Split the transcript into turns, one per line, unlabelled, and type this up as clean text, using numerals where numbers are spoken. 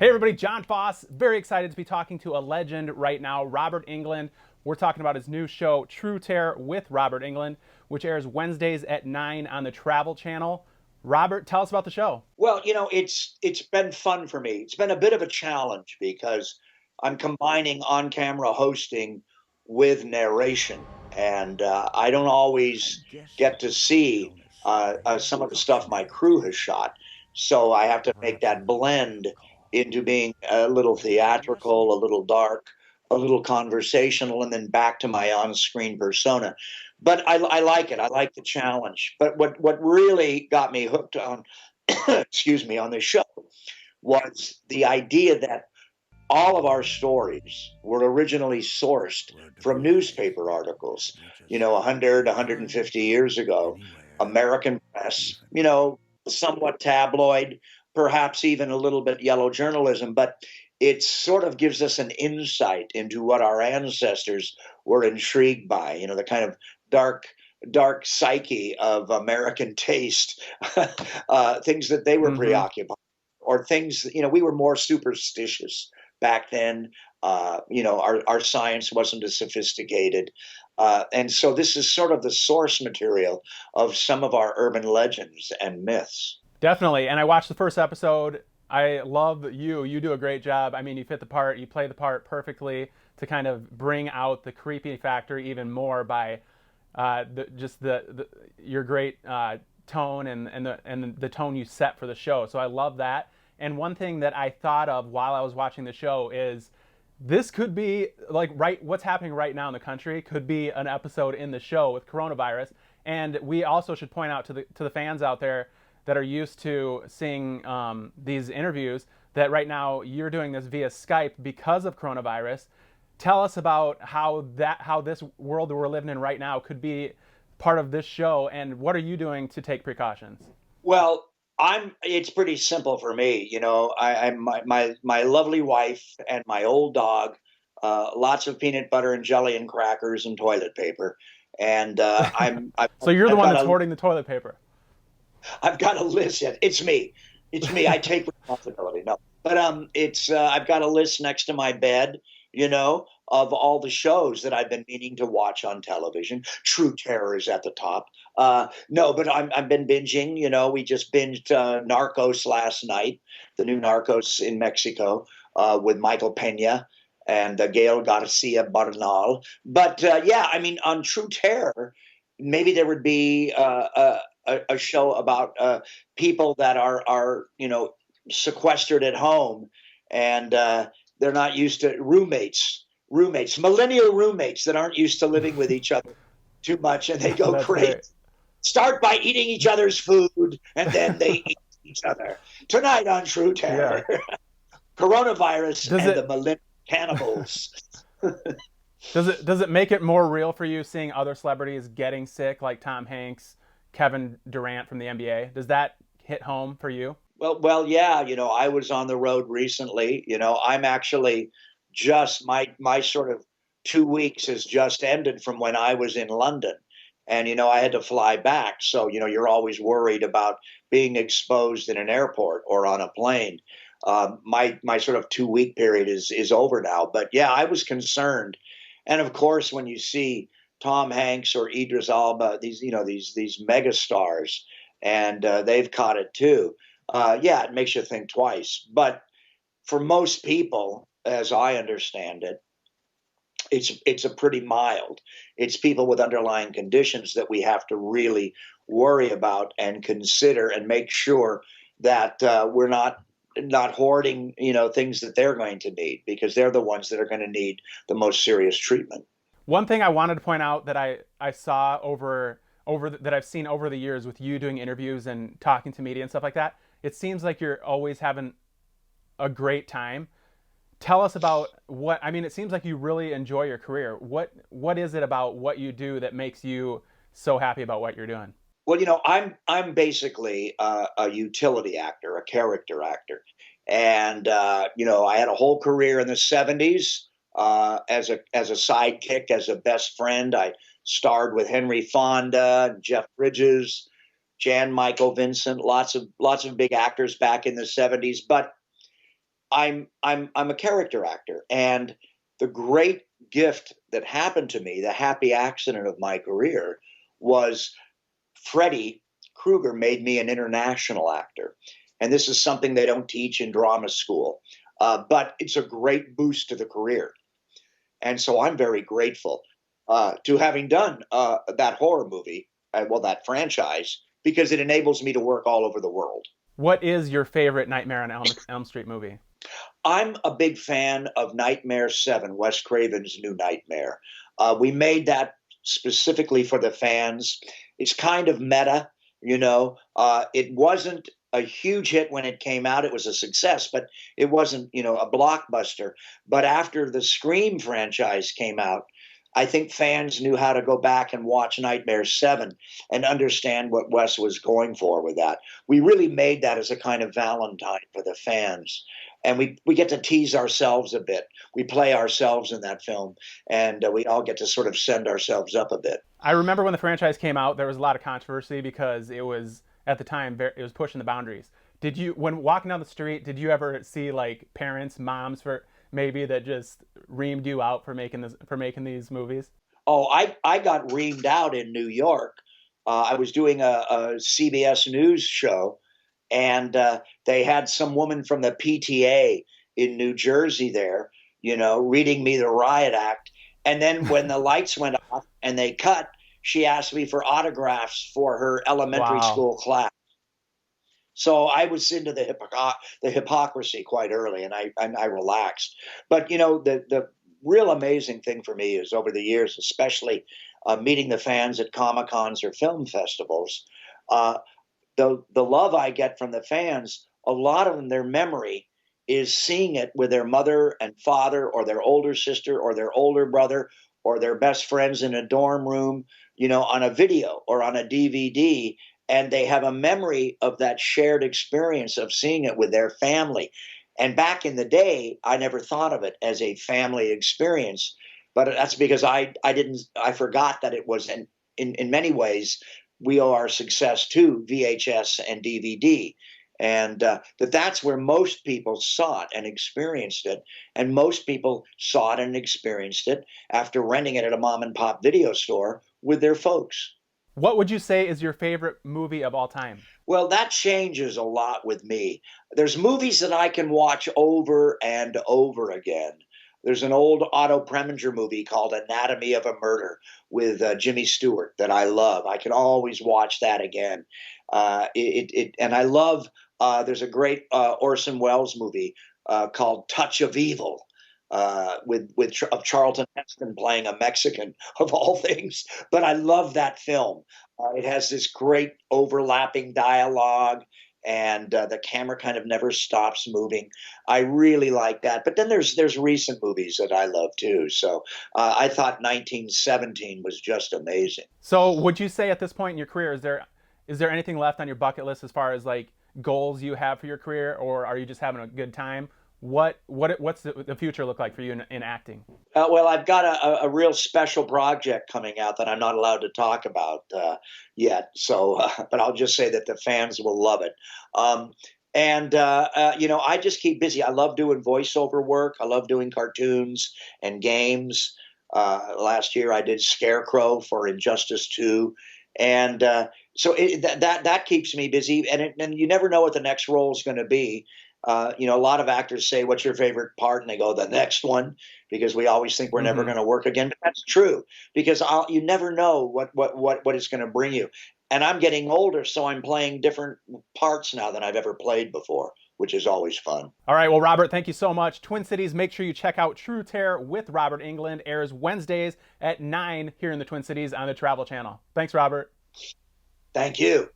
Hey everybody, John Foss. Very excited to be talking to a legend right now, Robert Englund. We're talking about his new show, True Terror with Robert Englund, which airs Wednesdays at 9 on the Travel Channel. Robert, tell us about the show.
Well, it's been fun for me. It's been a bit of a challenge because I'm combining on-camera hosting with narration, and I don't always get to see some of the stuff my crew has shot. So I have to make that blend into being a little theatrical, a little dark, a little conversational, and then back to my on-screen persona. But I like it. I like the challenge. But what really got me hooked on excuse me, on this show was the idea that all of our stories were originally sourced from newspaper articles, 100, 150 years ago, American press, somewhat tabloid, perhaps even a little bit yellow journalism, but it sort of gives us an insight into what our ancestors were intrigued by, the kind of dark psyche of American taste, things that they were
Mm-hmm.
preoccupied, or things, we were more superstitious back then. Our science wasn't as sophisticated. And so this is sort of the source material of some of our urban legends and myths.
Definitely. And I watched the first episode. I love you. You do a great job. I mean, you fit the part, you play the part perfectly to kind of bring out the creepy factor even more by your great tone and the tone you set for the show. So I love that. And one thing that I thought of while I was watching the show is this could be like what's happening right now in the country could be an episode in the show with coronavirus. And we also should point out to the fans out there that are used to seeing these interviews that right now you're doing this via Skype because of coronavirus. Tell us about how this world that we're living in right now could be part of this show, and what are you doing to take precautions?
Well, it's pretty simple for me. My lovely wife and my old dog, lots of peanut butter and jelly and crackers and toilet paper. And
So you're the
I've
one
got
that's
a
hoarding the toilet paper.
I've got a list. It's me. It's me. I take responsibility. No, but it's I've got a list next to my bed. Of all the shows that I've been meaning to watch on television. True Terror is at the top. No, but I've been binging. We just binged Narcos last night, the new Narcos in Mexico with Michael Pena and Gail Garcia Bernal. But yeah, I mean, on True Terror, maybe there would be a show about people that are sequestered at home, and they're not used to millennial roommates that aren't used to living with each other too much, and they go
That's
crazy.
great.
Start by eating each other's food, and then they eat each other. Tonight on True
Yeah.
Terror, coronavirus
Does
and the
it
millennial cannibals.
does it make it more real for you seeing other celebrities getting sick, like Tom Hanks, Kevin Durant from the NBA? Does that hit home for you?
Well, yeah. I was on the road recently. I'm actually just my sort of 2 weeks has just ended from when I was in London, and I had to fly back. So you're always worried about being exposed in an airport or on a plane. My sort of 2 week period is over now, but yeah, I was concerned, and of course, when you see Tom Hanks or Idris Elba, these mega stars, and they've caught it too. Yeah, it makes you think twice. But for most people, as I understand it, it's a pretty mild. It's people with underlying conditions that we have to really worry about and consider and make sure that we're not hoarding, things that they're going to need, because they're the ones that are going to need the most serious treatment.
One thing I wanted to point out that I saw that I've seen over the years with you doing interviews and talking to media and stuff like that, it seems like you're always having a great time. Tell us about it seems like you really enjoy your career. What is it about what you do that makes you so happy about what you're doing?
Well, I'm basically a utility actor, a character actor, and I had a whole career in the '70s as a sidekick, as a best friend. I starred with Henry Fonda, Jeff Bridges, Jan Michael Vincent, lots of big actors back in the '70s. But I'm a character actor, and the great gift that happened to me, the happy accident of my career, was Freddy Krueger made me an international actor, and this is something they don't teach in drama school, but it's a great boost to the career, and so I'm very grateful to having done that horror movie, well, that franchise, because it enables me to work all over the world.
What is your favorite Nightmare on Elm Street movie?
I'm a big fan of Nightmare 7, Wes Craven's new Nightmare. We made that specifically for the fans. It's kind of meta, you know. It wasn't a huge hit when it came out. It was a success, but it wasn't, you know, a blockbuster. But after the Scream franchise came out, I think fans knew how to go back and watch Nightmare 7 and understand what Wes was going for with that. We really made that as a kind of Valentine for the fans. And we get to tease ourselves a bit. We play ourselves in that film, and we all get to sort of send ourselves up a bit.
I remember when the franchise came out, there was a lot of controversy because it was, at the time, it was pushing the boundaries. Did you, when walking down the street, did you ever see like parents, moms for maybe that just reamed you out for making these movies?
Oh, I got reamed out in New York. I was doing a CBS News show, and they had some woman from the PTA in New Jersey there, you know, reading me the riot act. And then when the lights went off and they cut, she asked me for autographs for her elementary school class. So I was into the hypocrisy quite early, and I relaxed. But you know, the real amazing thing for me is over the years, especially meeting the fans at Comic Cons or film festivals. The love I get from the fans, a lot of them, their memory is seeing it with their mother and father, or their older sister, or their older brother, or their best friends in a dorm room, you know, on a video or on a DVD. And they have a memory of that shared experience of seeing it with their family. And back in the day, I never thought of it as a family experience, but that's because I forgot that it was in many ways, we owe our success to VHS and DVD. And that's where most people saw it and experienced it. And most people saw it and experienced it after renting it at a mom and pop video store with their folks.
What would you say is your favorite movie of all time?
Well, that changes a lot with me. There's movies that I can watch over and over again. There's an old Otto Preminger movie called Anatomy of a Murder with Jimmy Stewart that I love. I can always watch that again. And I love, there's a great Orson Welles movie called Touch of Evil. Of Charlton Heston playing a Mexican of all things, but I love that film. It has this great overlapping dialogue, and the camera kind of never stops moving. I really like that. But then there's recent movies that I love too. So I thought 1917 was just amazing.
So would you say at this point in your career, is there anything left on your bucket list as far as like goals you have for your career, or are you just having a good time? What's the future look like for you in acting?
Well, I've got a real special project coming out that I'm not allowed to talk about yet. So, but I'll just say that the fans will love it. You know, I just keep busy. I love doing voiceover work. I love doing cartoons and games. Last year, I did Scarecrow for Injustice 2, and so that keeps me busy. And you never know what the next role is going to be. You know, a lot of actors say, "What's your favorite part?" And they go, "The next one," because we always think we're never going to work again. But that's true, because you never know what it's going to bring you. And I'm getting older, so I'm playing different parts now than I've ever played before, which is always fun.
All right, well, Robert, thank you so much. Twin Cities, make sure you check out True Terror with Robert Englund. Airs Wednesdays at 9 here in the Twin Cities on the Travel Channel. Thanks, Robert.
Thank you.